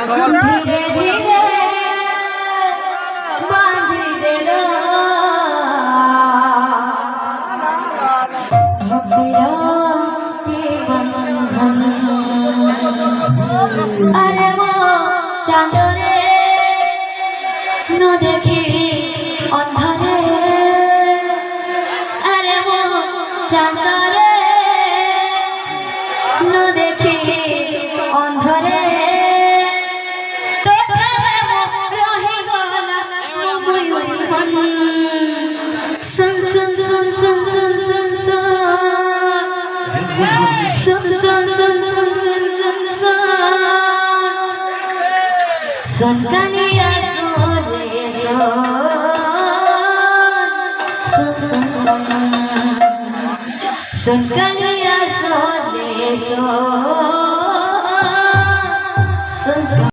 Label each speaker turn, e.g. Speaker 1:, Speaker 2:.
Speaker 1: ধীরে ধীরে বাঁধি দিল ভক্তিরতি বন্ধন। আরে মো চাঁদরে ন দেখি অন্ধরে, আরে মো চাঁদরে ন দেখি অন্ধরে, sun sun sun sun sun sun sun sun sun sun sun sun sun sun kaliya sore sun sun sun sun kaliya sore sun sun